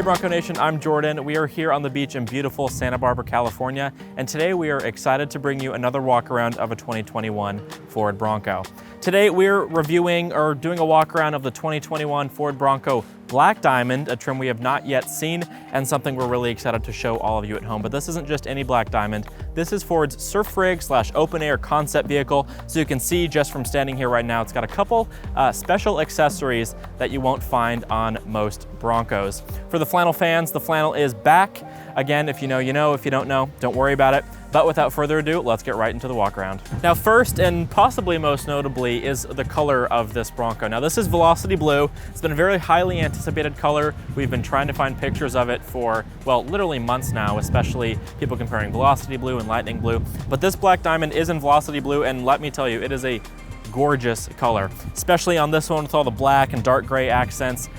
Hey Bronco Nation, I'm Jordan. We are here on the beach in beautiful Santa Barbara, California, and today we are excited to bring you another walk around of a 2021 Ford Bronco. Today we're reviewing or doing a walk around of the 2021 Ford Bronco Black Diamond, a trim we have not yet seen and something we're really excited to show all of you at home. But this isn't just any Black Diamond. This is Ford's surf rig / open air concept vehicle. So you can see just from standing here right now, it's got a couple special accessories that you won't find on most Broncos. For the flannel fans, the flannel is back. Again, if you know, you know. If you don't know, don't worry about it. But without further ado, let's get right into the walk around. Now first, and possibly most notably, is the color of this Bronco. Now this is Velocity Blue. It's been a very highly anticipated color. We've been trying to find pictures of it for, well, literally months now, especially people comparing Velocity Blue and Lightning Blue. But this Black Diamond is in Velocity Blue, and let me tell you, it is a gorgeous color, especially on this one with all the black and dark gray accents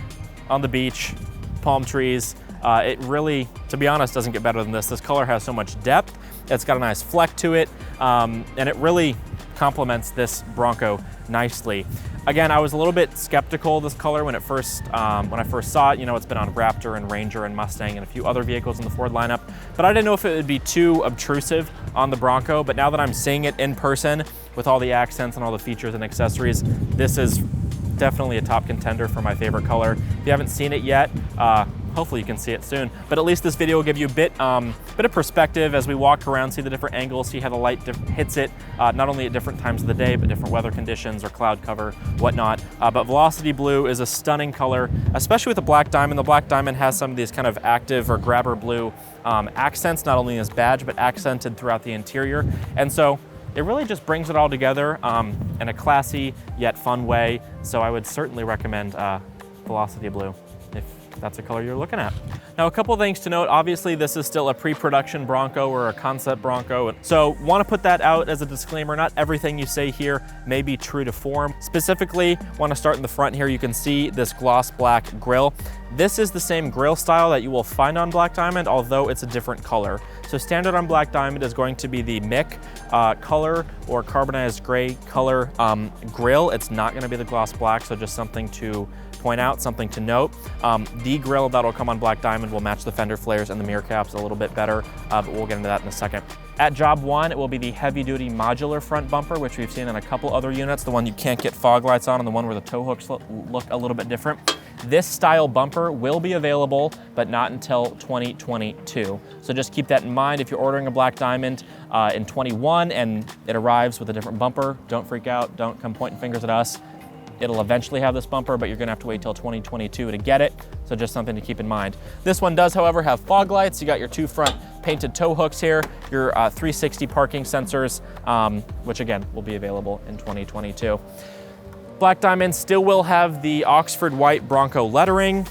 on the beach, palm trees. It really, to be honest, doesn't get better than this. This color has so much depth. It's got a nice fleck to it, and it really complements this Bronco nicely. Again, I was a little bit skeptical of this color when I first saw it. You know, it's been on Raptor and Ranger and Mustang and a few other vehicles in the Ford lineup, but I didn't know if it would be too obtrusive on the Bronco. But now that I'm seeing it in person with all the accents and all the features and accessories, this is definitely a top contender for my favorite color. If you haven't seen it yet, hopefully you can see it soon, but at least this video will give you a bit of perspective as we walk around, see the different angles, see how the light hits it, not only at different times of the day, but different weather conditions or cloud cover, whatnot. But Velocity Blue is a stunning color, especially with the Black Diamond. The Black Diamond has some of these kind of active or grabber blue accents, not only in this badge, but accented throughout the interior. And so it really just brings it all together in a classy yet fun way. So I would certainly recommend Velocity Blue if that's a color you're looking at. Now, a couple things to note. Obviously, this is still a pre-production Bronco or a concept Bronco. So want to put that out as a disclaimer. Not everything you say here may be true to form. Specifically, want to start in the front here. You can see this gloss black grille. This is the same grille style that you will find on Black Diamond, although it's a different color. So standard on Black Diamond is going to be the MIC color or carbonized gray color grille. It's not going to be the gloss black, so just something to point out, something to note. The grille that'll come on Black Diamond will match the fender flares and the mirror caps a little bit better, but we'll get into that in a second. At job one, it will be the heavy-duty modular front bumper, which we've seen in a couple other units, the one you can't get fog lights on and the one where the tow hooks look a little bit different. This style bumper will be available, but not until 2022. So just keep that in mind. If you're ordering a Black Diamond in 21 and it arrives with a different bumper, don't freak out, don't come pointing fingers at us. It'll eventually have this bumper, but you're gonna have to wait till 2022 to get it. So just something to keep in mind. This one does, however, have fog lights. You got your two front painted tow hooks here, your 360 parking sensors, which again, will be available in 2022. Black Diamond still will have the Oxford white Bronco lettering,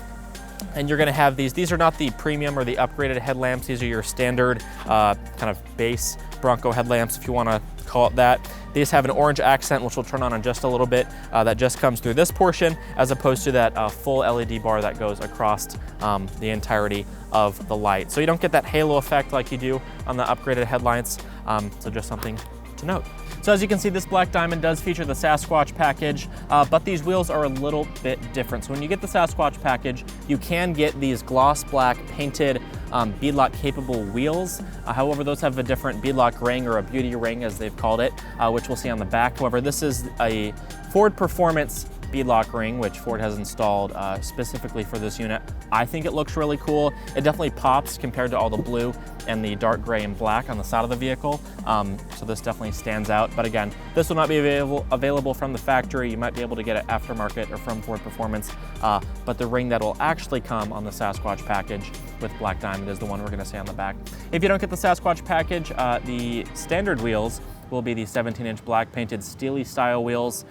and you're gonna have these are not the premium or the upgraded headlamps. These are your standard kind of base Bronco headlamps, if you wanna call it that. These have an orange accent, which will turn on in just a little bit. That just comes through this portion, as opposed to that full LED bar that goes across the entirety of the light. So you don't get that halo effect like you do on the upgraded headlights. So just something to note. So as you can see, this Black Diamond does feature the Sasquatch package, but these wheels are a little bit different. So when you get the Sasquatch package, you can get these gloss black painted beadlock capable wheels. However, those have a different beadlock ring, or a beauty ring as they've called it, which we'll see on the back. However, this is a Ford Performance beadlock ring, which Ford has installed specifically for this unit. I think it looks really cool. It definitely pops compared to all the blue and the dark gray and black on the side of the vehicle. So this definitely stands out. But again, this will not be available from the factory. You might be able to get it aftermarket or from Ford Performance. But the ring that will actually come on the Sasquatch package with Black Diamond is the one we're gonna see on the back. If you don't get the Sasquatch package, the standard wheels will be the 17-inch black painted Steely style wheels,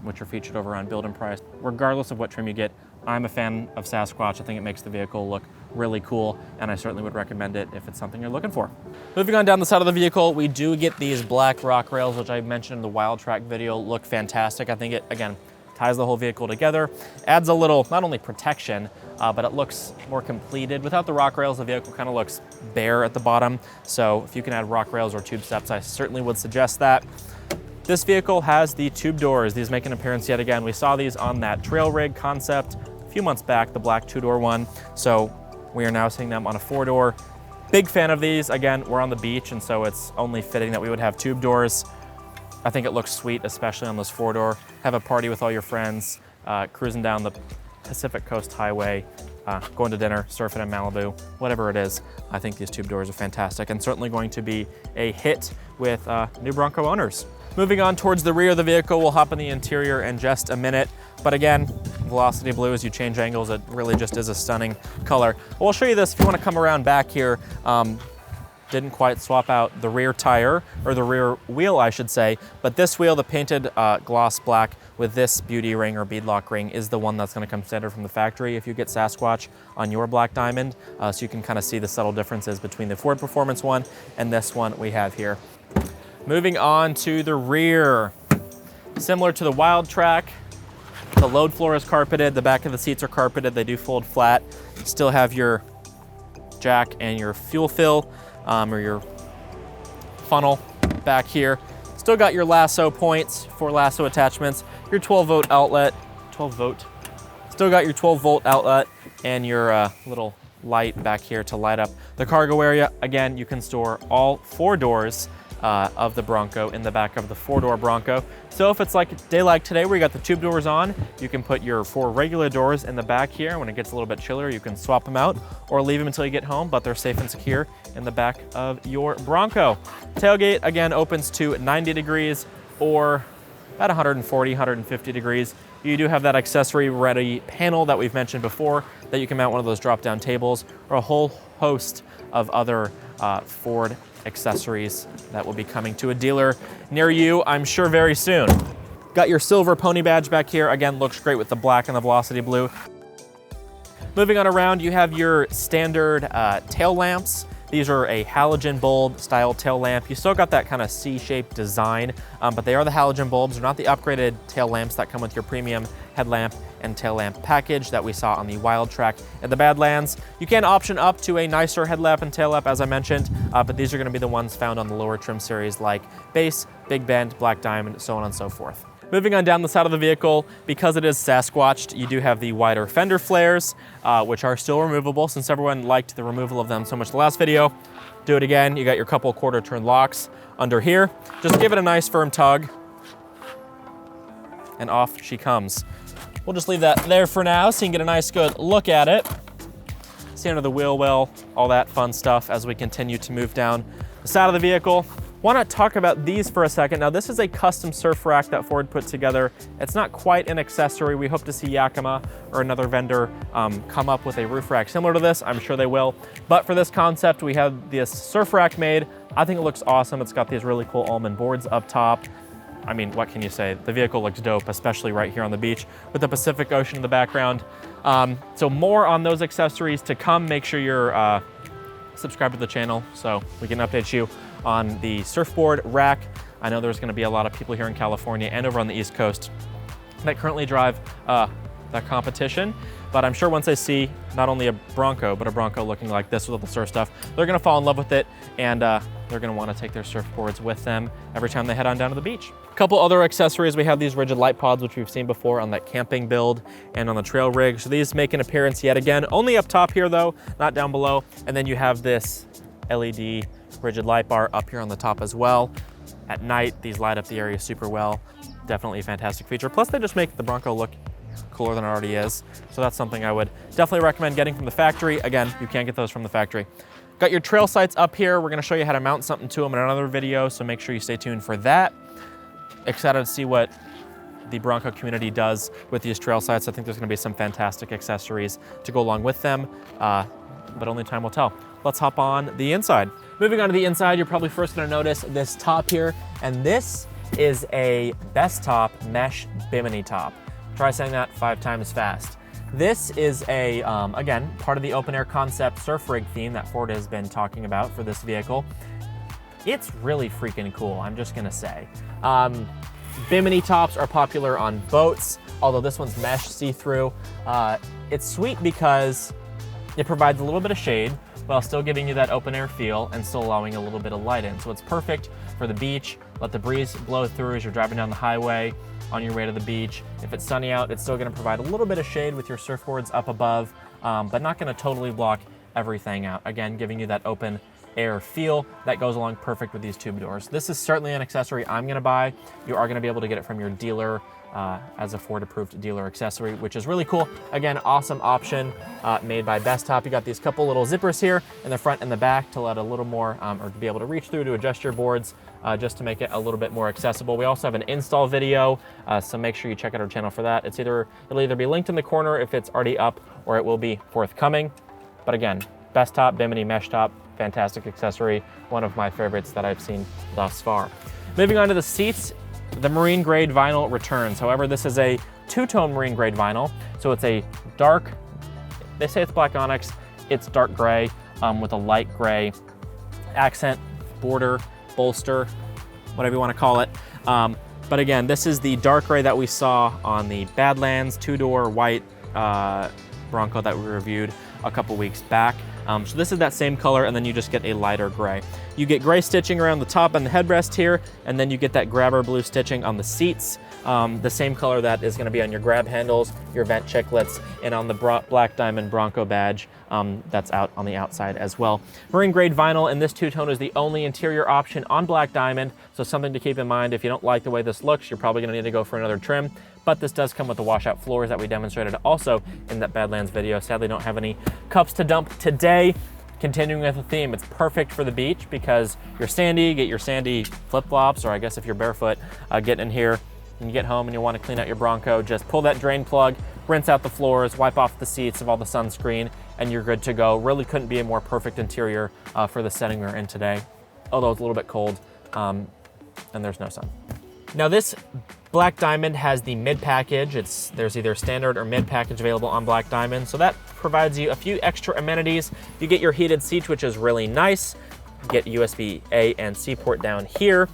which are featured over on Build and Price. Regardless of what trim you get, I'm a fan of Sasquatch. I think it makes the vehicle look really cool, and I certainly would recommend it if it's something you're looking for. Moving on down the side of the vehicle, we do get these black rock rails, which I mentioned in the Wild Track video, look fantastic. I think it, again, ties the whole vehicle together, adds a little, not only protection, but it looks more completed. Without the rock rails, the vehicle kind of looks bare at the bottom. So if you can add rock rails or tube steps, I certainly would suggest that. This vehicle has the tube doors. These make an appearance yet again. We saw these on that trail rig concept a few months back, the black two-door one. So We are now seeing them on a 4-door. Big fan of these. Again, we're on the beach, and so it's only fitting that we would have tube doors. I think it looks sweet, especially on this 4-door. Have a party with all your friends, cruising down the Pacific Coast Highway, going to dinner, surfing in Malibu, whatever it is. I think these tube doors are fantastic and certainly going to be a hit with new Bronco owners. Moving on towards the rear of the vehicle, we'll hop in the interior in just a minute. But again, Velocity Blue, as you change angles, it really just is a stunning color. We'll show you this if you want to come around back here. Didn't quite swap out the rear tire, or the rear wheel, I should say, but this wheel, the painted gloss black with this beauty ring or beadlock ring, is the one that's going to come standard from the factory if you get Sasquatch on your Black Diamond. So you can kind of see the subtle differences between the Ford Performance one and this one we have here. Moving on to the rear. Similar to the Wild Track, the load floor is carpeted, the back of the seats are carpeted, they do fold flat. Still have your jack and your fuel fill, or your funnel back here. Still got your lasso points for lasso attachments, your 12-volt outlet, 12-volt. Still got your 12-volt outlet and your little light back here to light up the cargo area. Again, you can store all 4 doors of the Bronco in the back of the 4-door Bronco. So if it's like a day like today where you got the tube doors on, you can put your 4 regular doors in the back here. When it gets a little bit chillier, you can swap them out or leave them until you get home, but they're safe and secure in the back of your Bronco. Tailgate, again, opens to 90 degrees or about 140, 150 degrees. You do have that accessory ready panel that we've mentioned before that you can mount one of those drop-down tables or a whole host of other Ford accessories that will be coming to a dealer near you, I'm sure, very soon. Got your silver pony badge back here. Again, looks great with the black and the Velocity Blue. Moving on around, you have your standard tail lamps. These are a halogen bulb style tail lamp. You still got that kind of C-shaped design, but they are the halogen bulbs. They're not the upgraded tail lamps that come with your premium headlamp and tail lamp package that we saw on the Wild Track at the Badlands. You can option up to a nicer headlamp and tail lamp, as I mentioned, but these are going to be the ones found on the lower trim series like Base, Big Bend, Black Diamond, so on and so forth. Moving on down the side of the vehicle, because it is Sasquatched, you do have the wider fender flares, which are still removable since everyone liked the removal of them so much the last video. Do it again. You got your couple quarter turn locks under here. Just give it a nice firm tug, and off she comes. We'll just leave that there for now so you can get a nice good look at it. See under the wheel well, all that fun stuff as we continue to move down the side of the vehicle. Want to talk about these for a second. Now, this is a custom surf rack that Ford put together. It's not quite an accessory. We hope to see Yakima or another vendor come up with a roof rack similar to this. I'm sure they will. But for this concept, we have this surf rack made. I think it looks awesome. It's got these really cool almond boards up top. I mean, what can you say? The vehicle looks dope, especially right here on the beach with the Pacific Ocean in the background. So more on those accessories to come. Make sure you're subscribed to the channel so we can update you on the surfboard rack. I know there's going to be a lot of people here in California and over on the East Coast that currently drive that competition, but I'm sure once they see not only a Bronco, but a Bronco looking like this with all the surf stuff, they're going to fall in love with it, and they're going to want to take their surfboards with them every time they head on down to the beach. A couple other accessories. We have these rigid light pods, which we've seen before on that camping build and on the trail rig. So these make an appearance yet again, only up top here though, not down below. And then you have this LED rigid light bar up here on the top as well. At night, these light up the area super well. Definitely a fantastic feature. Plus they just make the Bronco look cooler than it already is. So that's something I would definitely recommend getting from the factory. Again, you can't get those from the factory. Got your trail sights up here. We're gonna show you how to mount something to them in another video, so make sure you stay tuned for that. Excited to see what the Bronco community does with these trail sights. I think there's gonna be some fantastic accessories to go along with them, but only time will tell. Let's hop on the inside. Moving on to the inside, you're probably first gonna notice this top here, and this is a Best Top mesh bimini top. Try saying that 5 times fast. This is a, again, part of the open air concept surf rig theme that Ford has been talking about for this vehicle. It's really freaking cool, I'm just gonna say. Bimini tops are popular on boats, although this one's mesh see-through. It's sweet because it provides a little bit of shade while still giving you that open air feel and still allowing a little bit of light in. So it's perfect for the beach. Let the breeze blow through as you're driving down the highway on your way to the beach. If it's sunny out, it's still gonna provide a little bit of shade with your surfboards up above, but not gonna totally block everything out. Again, giving you that open air feel that goes along perfect with these tube doors. This is certainly an accessory I'm gonna buy. You are gonna be able to get it from your dealer as a Ford approved dealer accessory, which is really cool. Again, awesome option made by Backseat. You got these couple little zippers here in the front and the back to let a little more, or to be able to reach through to adjust your boards, just to make it a little bit more accessible. We also have an install video, so make sure you check out our channel for that. It'll either be linked in the corner if it's already up, or it will be forthcoming. But again, Backseat Bimini mesh top, fantastic accessory, one of my favorites that I've seen thus far. Moving on to the seats, the marine grade vinyl returns. However, this is a two-tone marine grade vinyl, so it's a dark, they say it's black onyx, it's dark gray with a light gray accent, border, bolster, whatever you want to call it. But again, this is the dark gray that we saw on the Badlands two-door white Bronco that we reviewed a couple weeks back. So this is that same color, and then you just get a lighter gray. You get gray stitching around the top and the headrest here, and then you get that grabber blue stitching on the seats, the same color that is gonna be on your grab handles, your vent chiclets, and on the Black Diamond Bronco badge that's out on the outside as well. Marine grade vinyl in this two-tone is the only interior option on Black Diamond, so something to keep in mind. If you don't like the way this looks, you're probably gonna need to go for another trim. But this does come with the washout floors that we demonstrated also in that Badlands video. Sadly, don't have any cups to dump today. Continuing with the theme, it's perfect for the beach because you're sandy, get your sandy flip-flops, or I guess if you're barefoot, get in here and you get home and you want to clean out your Bronco, just pull that drain plug, rinse out the floors, wipe off the seats of all the sunscreen, and you're good to go. Really couldn't be a more perfect interior for the setting we're in today, although it's a little bit cold and there's no sun. Now this Black Diamond has the mid package. There's either standard or mid package available on Black Diamond. So that provides you a few extra amenities. You get your heated seats, which is really nice. You get USB A and C port down here.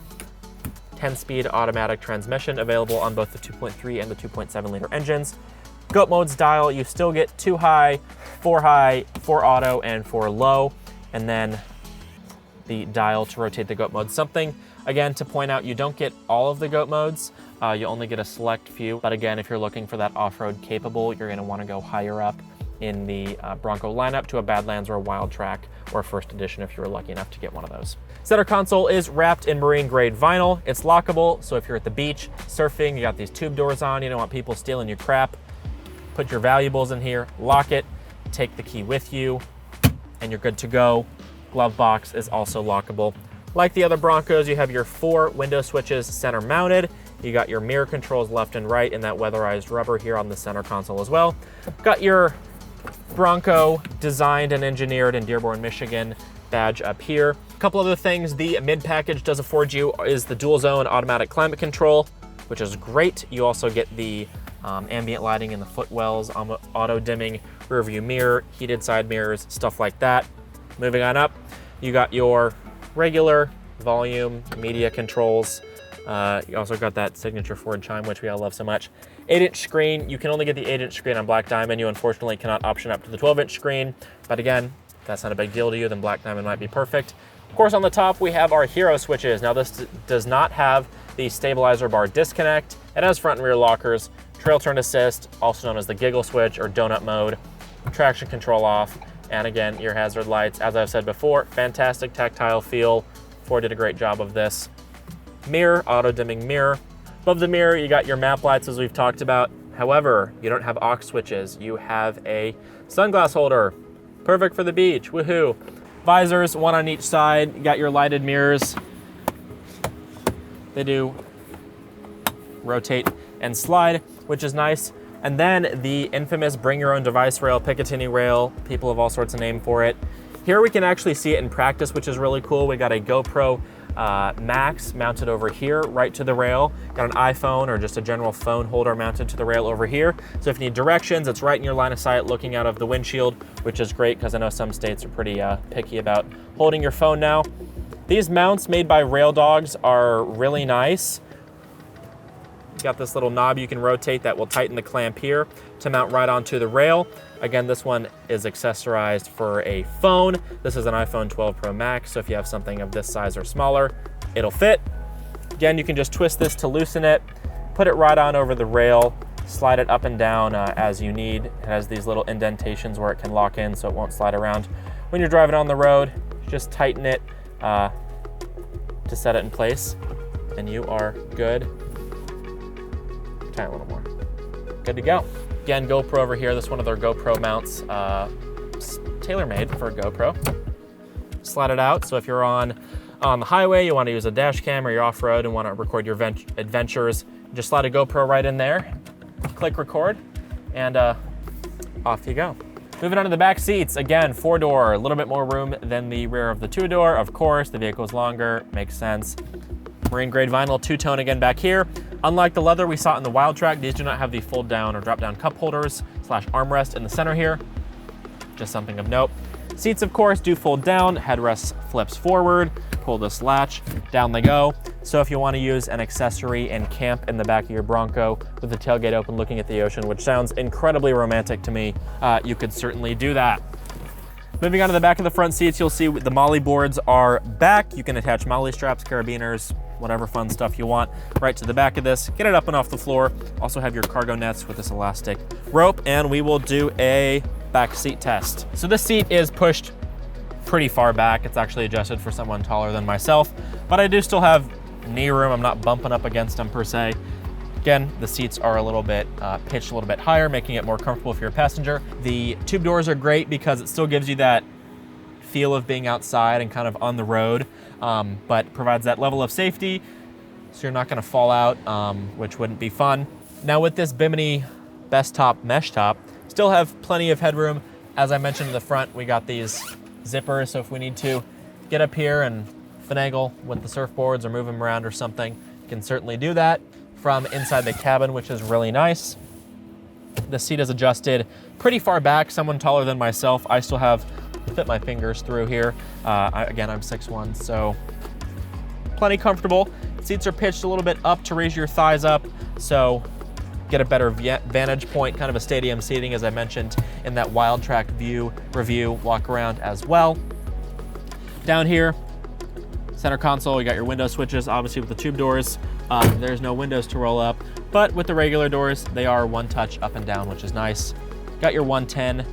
10-speed automatic transmission available on both the 2.3 and the 2.7 liter engines. Goat modes dial, you still get 2 high, 4 auto, and 4 low. And then the dial to rotate the goat mode. Something, again, to point out, you don't get all of the goat modes. You only get a select few. But again, if you're looking for that off-road capable, you're gonna wanna go higher up in the Bronco lineup to a Badlands or a Wild Track or a First Edition if you were lucky enough to get one of those. Center console is wrapped in marine grade vinyl. It's lockable, so if you're at the beach, surfing, you got these tube doors on, you don't want people stealing your crap, put your valuables in here, lock it, take the key with you, and you're good to go. Glove box is also lockable. Like the other Broncos, you have your 4 window switches center mounted. You got your mirror controls left and right in that weatherized rubber here on the center console as well. Got your Bronco designed and engineered in Dearborn, Michigan badge up here. A couple other things the mid package does afford you is the dual zone automatic climate control, which is great. You also get the ambient lighting in the footwells, auto dimming rear view mirror, heated side mirrors, stuff like that. Moving on up, you got your regular volume media controls. You also got that signature Ford chime, which we all love so much. 8-inch screen. You can only get the 8-inch screen on Black Diamond. You unfortunately cannot option up to the 12-inch screen. But again, if that's not a big deal to you, then Black Diamond might be perfect. Of course, on the top, we have our hero switches. Now, this does not have the stabilizer bar disconnect. It has front and rear lockers, trail turn assist, also known as the giggle switch or donut mode, traction control off, and again, your hazard lights. As I've said before, fantastic tactile feel. Ford did a great job of this. Mirror, auto dimming mirror. Above the mirror, you got your map lights as we've talked about. However, you don't have aux switches. You have a sunglass holder. Perfect for the beach, woohoo. Visors, one on each side. You got your lighted mirrors. They do rotate and slide, which is nice. And then the infamous bring your own device rail, Picatinny rail. People have all sorts of names for it. Here we can actually see it in practice, which is really cool. We got a GoPro Max mounted over here, right to the rail. Got an iPhone or just a general phone holder mounted to the rail over here. So if you need directions, it's right in your line of sight looking out of the windshield, which is great because I know some states are pretty picky about holding your phone now. These mounts made by Rail Dogs are really nice. You got this little knob you can rotate that will tighten the clamp here to mount right onto the rail. Again, this one is accessorized for a phone. This is an iPhone 12 Pro Max, so if you have something of this size or smaller, it'll fit. Again, you can just twist this to loosen it, put it right on over the rail, slide it up and down as you need. It has these little indentations where it can lock in so it won't slide around when you're driving on the road, just tighten it to set it in place, and you are good. Try a little more. Good to go. Again, GoPro over here. This is one of their GoPro mounts, tailor-made for a GoPro. Slide it out, so if you're on the highway, you want to use a dash cam, or you're off-road and want to record your adventures, just slide a GoPro right in there, click record, and off you go. Moving on to the back seats, again, 4-door, a little bit more room than the rear of the 2-door. Of course, the vehicle's longer, makes sense. Marine grade vinyl, two-tone again back here. Unlike the leather we saw in the Wild Track, these do not have the fold down or drop down cup holders / armrest in the center here. Just something of note. Seats, of course, do fold down, headrest flips forward, pull this latch, down they go. So if you want to use an accessory and camp in the back of your Bronco with the tailgate open looking at the ocean, which sounds incredibly romantic to me, you could certainly do that. Moving on to the back of the front seats, you'll see the molly boards are back. You can attach molly straps, carabiners, whatever fun stuff you want right to the back of this. Get it up and off the floor. Also have your cargo nets with this elastic rope, and we will do a back seat test. So this seat is pushed pretty far back. It's actually adjusted for someone taller than myself, but I do still have knee room. I'm not bumping up against them per se. Again, the seats are a little bit pitched a little bit higher, making it more comfortable if you're a passenger. The tube doors are great because it still gives you that feel of being outside and kind of on the road, but provides that level of safety so you're not gonna fall out, which wouldn't be fun. Now with this Bimini Best Top mesh top, still have plenty of headroom. As I mentioned in the front, we got these zippers, so if we need to get up here and finagle with the surfboards or move them around or something, you can certainly do that from inside the cabin, which is really nice. The seat is adjusted pretty far back. Someone taller than myself, I still have fit my fingers through here. Again, I'm 6'1", so plenty comfortable. Seats are pitched a little bit up to raise your thighs up, so get a better vantage point, kind of a stadium seating, as I mentioned in that Wild Track view review walk around as well. Down here, center console, you got your window switches, obviously with the tube doors. There's no windows to roll up, but with the regular doors, they are one touch up and down, which is nice. Got your 110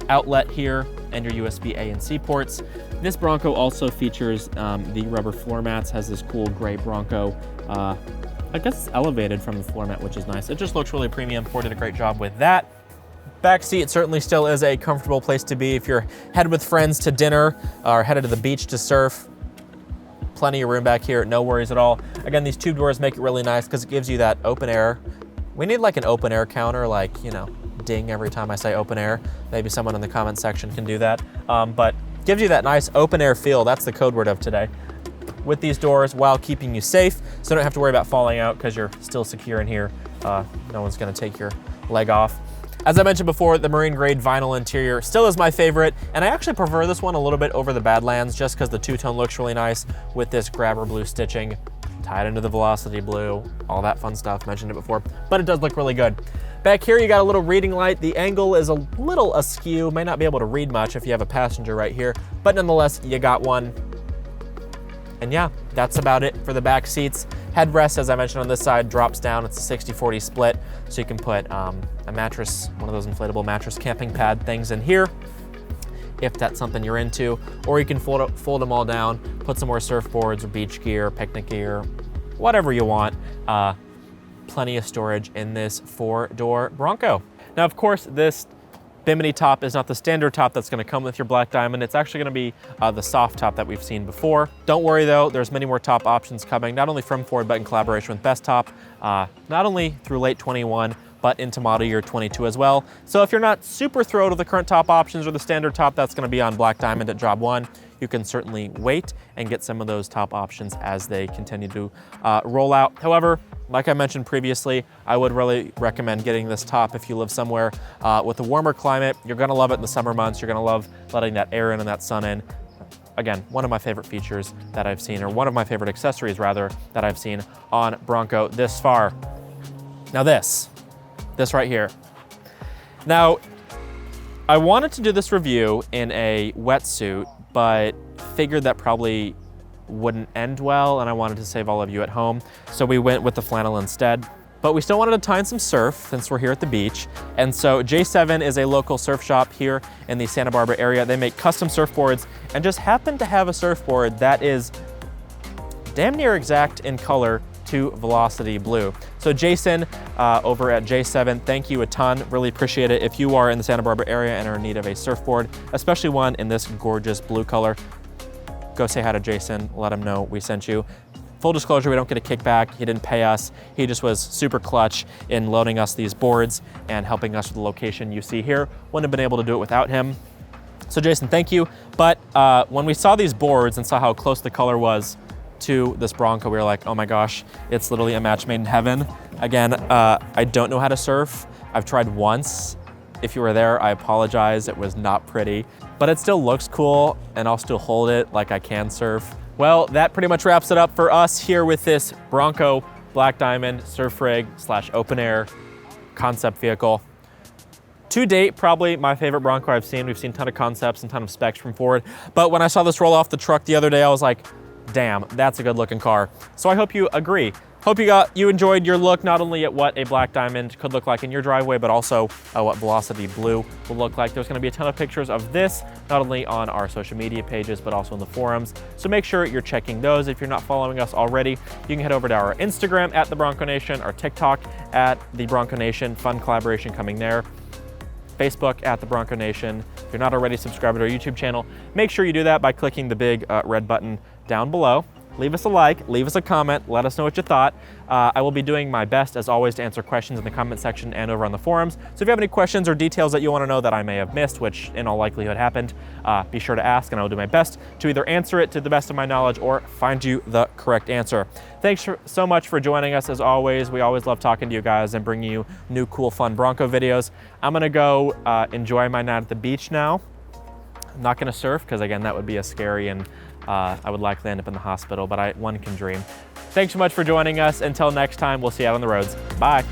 outlet here and your USB A and C ports. This Bronco also features the rubber floor mats, has this cool gray Bronco. I guess it's elevated from the floor mat, which is nice. It just looks really premium. Ford did a great job with that. Back seat certainly still is a comfortable place to be if you're headed with friends to dinner or headed to the beach to surf. Plenty of room back here, no worries at all. Again, these tube doors make it really nice because it gives you that open air. We need like an open air counter, like, you know, ding every time I say open air. Maybe someone in the comment section can do that. But gives you that nice open air feel. That's the code word of today. With these doors while keeping you safe, so you don't have to worry about falling out because you're still secure in here. No one's gonna take your leg off. As I mentioned before, the marine grade vinyl interior still is my favorite, and I actually prefer this one a little bit over the Badlands just because the two-tone looks really nice with this grabber blue stitching tied into the Velocity blue, all that fun stuff, mentioned it before, but it does look really good. Back here, you got a little reading light. The angle is a little askew, may not be able to read much if you have a passenger right here, but nonetheless, you got one. And yeah, that's about it for the back seats. Headrest, as I mentioned on this side, drops down. It's a 60-40 split, so you can put a mattress, one of those inflatable mattress camping pad things in here, if that's something you're into, or you can fold them all down, put some more surfboards or beach gear, picnic gear, whatever you want. Plenty of storage in this 4-door Bronco. Now, of course, this Bimini top is not the standard top that's gonna come with your Black Diamond. It's actually gonna be the soft top that we've seen before. Don't worry though, there's many more top options coming, not only from Ford, but in collaboration with Best Top, not only through late 21, but into model year 22 as well. So if you're not super thrilled with the current top options or the standard top that's gonna be on Black Diamond at Job 1, you can certainly wait and get some of those top options as they continue to roll out. However, like I mentioned previously, I would really recommend getting this top if you live somewhere with a warmer climate. You're gonna love it in the summer months. You're gonna love letting that air in and that sun in. Again, one of my favorite features that I've seen, or one of my favorite accessories rather, that I've seen on Bronco this far. Now this right here. Now, I wanted to do this review in a wetsuit, but figured that probably wouldn't end well, and I wanted to save all of you at home. So we went with the flannel instead. but we still wanted to tie in some surf since we're here at the beach. And so J7 is a local surf shop here in the Santa Barbara area. They make custom surfboards and just happen to have a surfboard that is damn near exact in color to Velocity Blue. So Jason over at J7, thank you a ton. Really appreciate it. If you are in the Santa Barbara area and are in need of a surfboard, especially one in this gorgeous blue color, go say hi to Jason, let him know we sent you. Full disclosure, we don't get a kickback. He didn't pay us. He just was super clutch in loaning us these boards and helping us with the location you see here. Wouldn't have been able to do it without him. So Jason, thank you. But when we saw these boards and saw how close the color was to this Bronco, we were like, oh my gosh, it's literally a match made in heaven. Again, I don't know how to surf. I've tried once. If you were there, I apologize. It was not pretty, but it still looks cool and I'll still hold it like I can surf. Well, that pretty much wraps it up for us here with this Bronco Black Diamond surf rig / open air concept vehicle. To date, probably my favorite Bronco I've seen. We've seen a ton of concepts and a ton of specs from Ford, but when I saw this roll off the truck the other day, I was like, damn, that's a good looking car. So I hope you agree. Hope you enjoyed your look not only at what a Black Diamond could look like in your driveway, but also what Velocity Blue will look like. There's gonna be a ton of pictures of this, not only on our social media pages, but also in the forums. So make sure you're checking those. If you're not following us already, you can head over to our Instagram at the Bronco Nation, our TikTok at the Bronco Nation, fun collaboration coming there. Facebook at the Bronco Nation. If you're not already subscribed to our YouTube channel, make sure you do that by clicking the big red button down below. Leave us a like, leave us a comment, let us know what you thought. I will be doing my best, as always, to answer questions in the comment section and over on the forums. So if you have any questions or details that you want to know that I may have missed, which in all likelihood happened, be sure to ask and I will do my best to either answer it to the best of my knowledge or find you the correct answer. Thanks so much for joining us as always. We always love talking to you guys and bringing you new, cool, fun Bronco videos. I'm gonna go enjoy my night at the beach now. I'm not gonna surf, because again, that would be a scary and I would likely end up in the hospital, but one can dream. Thanks so much for joining us. Until next time, we'll see you out on the roads. Bye.